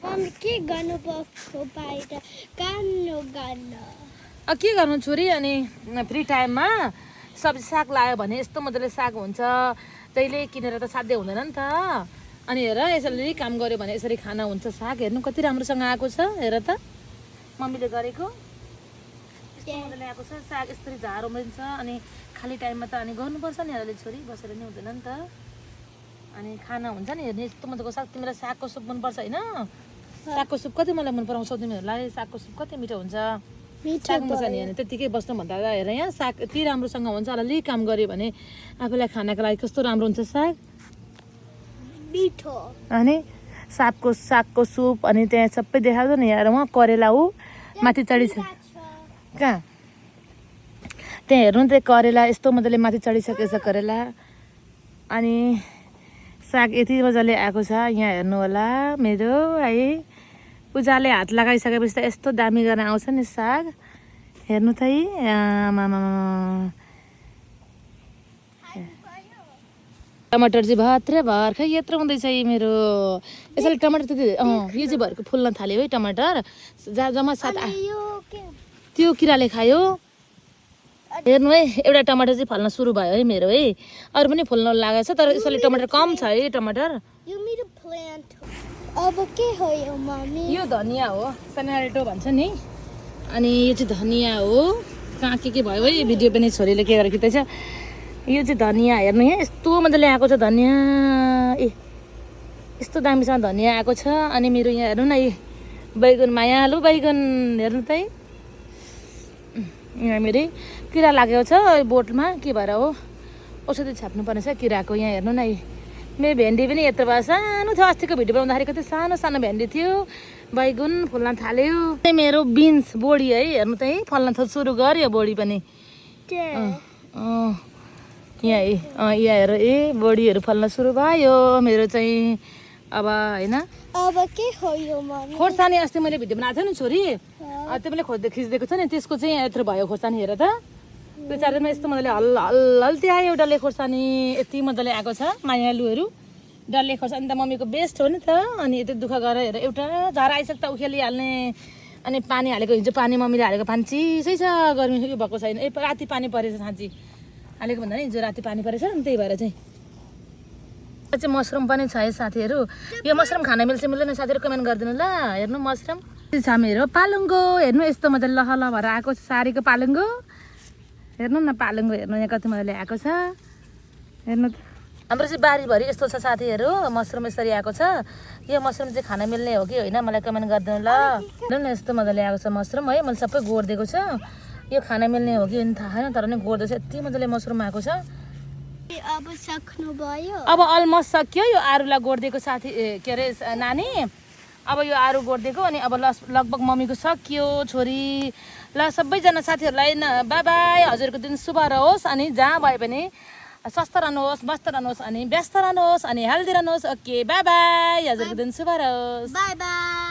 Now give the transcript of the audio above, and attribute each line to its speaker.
Speaker 1: mummy के गर्नुपर्छ बाहिर
Speaker 2: के गर्नु छोरी अनि फ्री टाइममा सब्जी साग लायो भने यस्तो मजाले साग हुन्छ जहिले किनेर त साध्य हुँदैन नि त अनि हेर यसरी काम गर्यो भने यसरी खाना हुन्छ साग हेर्नु कति राम्रोसँग आएको छ हेर त मम्मीले गरेको यस्तो मजाले आएको छ साग यसरी झारो मिल्छ अनि खाली टाइममा त अनि गर्नुपर्छ नि हेरले छोरी बसेर नि हुँदैन नि त अनि खाना हुन्छ नि हेर्ने यस्तो मजाको साग तिमीलाई सागको सुप मनपर्छ होइन सागको सुप कति मलाई मन पराउँछ तिमीहरूलाई सागको सुप कति मिठो हुन्छ सागमा छ नि अनि त्यतिकै बस्नुभन्दा हेर यहाँ साग यति राम्रोसँग हुन्छ अलिअलि काम गऱ्यो भने आफूलाई खानाको लागि कस्तो राम्रो हुन्छ साग
Speaker 1: मिठो
Speaker 2: अनि सागको सुप अनि त्यहाँ सबै देखाउँछ नि यहाँ उहाँ करेला ऊ माथि चढिछ कहाँ त्यहाँ हेर्नु त करेला यस्तो मजाले माथि चढिसकेछ करेला अनि साग यति मजाले आएको छ यहाँ हेर्नु होला मेरो है पूजाले हात लगाइसकेपछि त यस्तो दामी गरेर आउँछ नि साग हेर्नु त है टमाटर चाहिँ भत्रै भर खै यत्रो हुँदैछ मेरो यसरी टमाटर त्यति यो चाहिँ भरको फुल्न थाल्यो है टमाटर जम्मा सात त्यो किराले खायो हेर्नु है एउटा टमाटर चाहिँ फल्न सुरु भयो है मेरो है अरू पनि फुल्न लागेको छ तर यसरी टमाटर कम छ है टमाटर
Speaker 1: अब के हो यो मम्मी
Speaker 2: यो धनिया हो सनाल्टो भन्छ नि अनि यो चाहिँ धनिया हो कहाँ के भयो है भिडियो पनि छोरीले के गरेर खिच्दैछ यो चाहिँ धनिया हेर्नु यहाँ यस्तो मजाले आएको छ धनिया ए यस्तो दामीसँग धनिया आएको छ अनि मेरो यहाँ हेर्नु न है बैगुन मायालु बैगुन हेर्नु त है यहाँ मेरो किरा लागेको छ बोटमा के भएर हो औषधि छाप्नु पर्ने छ किराको यहाँ हेर्नु न है मेरो भेन्डी पनि यत्रो भयो सानो थियो अस्तिको भिडियो बनाउँदाखेरि कति सानो सानो भेन्डी थियो बैगुन फुल्न थाल्यो मेरो बिन्स बोडी है हेर्नु त है फल्न सुरु गर्यो बोडी पनि यहाँ है यहाँ हेर ए बोडीहरू फल्न सुरु भयो मेरो चाहिँ अब होइन
Speaker 1: अब के हो यो मम्मी
Speaker 2: खोर्सानी अस्ति मैले भिडियो बनाएको थिएँ नि छोरी त्यो पनि खिच्दिएको छ नि त्यसको चाहिँ यत्रो भयो खोर्सानी हेर त त्यो चारजना यस्तो मजाले हल्ल आयो डल्ले खोर्सानी यति मजाले आएको छ मायालुहरू डल्ले खोर्सानी त मम्मीको बेस्ट हो नि त अनि यति दुःख गरेर हेर एउटा झारा आइसक्दा उखेलिहाल्ने अनि पानी हालेको हिजो पानी मम्मीले हालेको पानी चिसै छ गर्मी यो भएको छैन ए राति पानी परेछ साँच्ची हालेको भन्दा नि हिजो राति पानी परेछ नि त्यही भएर चाहिँ मसरुम पनि छ है साथीहरू यो मसरुम खान मिल्छ मिल्दैन साथीहरू कमेन्ट गरिदिनु ल हेर्नु मसरुम छ मेरो पालुङ्गो हेर्नु यस्तो मजाले लहल भएर आएको छ सारीको पालुङ्गो हेर्नु न पालुङ्गो हेर्नु यहाँ कति मजाले आएको छ हेर्नु हाम्रो चाहिँ बारीभरि यस्तो छ साथीहरू मसरुम यसरी आएको छ यो मसरुम चाहिँ खान मिल्ने हो कि होइन मलाई कमेन्ट गरिदिनु ल हेर्नु न यस्तो मजाले आएको छ मसरुम है मैले सबै गोडिदिएको छ यो खान मिल्ने हो कि थाहा छैन तर पनि गोड्दैछ यति मजाले मसरुम आएको छ
Speaker 1: अब सक्नु भयो
Speaker 2: अब अलमोस्ट सक्यो यो आरुलाई गोडिदिएको साथी के अरे नानी अब यो आरु गोडिदिएको अनि अब लगभग मम्मीको सकियो छोरी ल सबैजना साथीहरूलाई बाई बाई हजुरको दिन शुभ रहोस् अनि जहाँ भए पनि स्वस्थ रहनुहोस् मस्त रहनुहोस् अनि व्यस्त रहनुहोस् अनि हेल्दी रहनुहोस् ओके बाई बाई हजुरको दिन शुभ रहोस्
Speaker 1: बाई बाई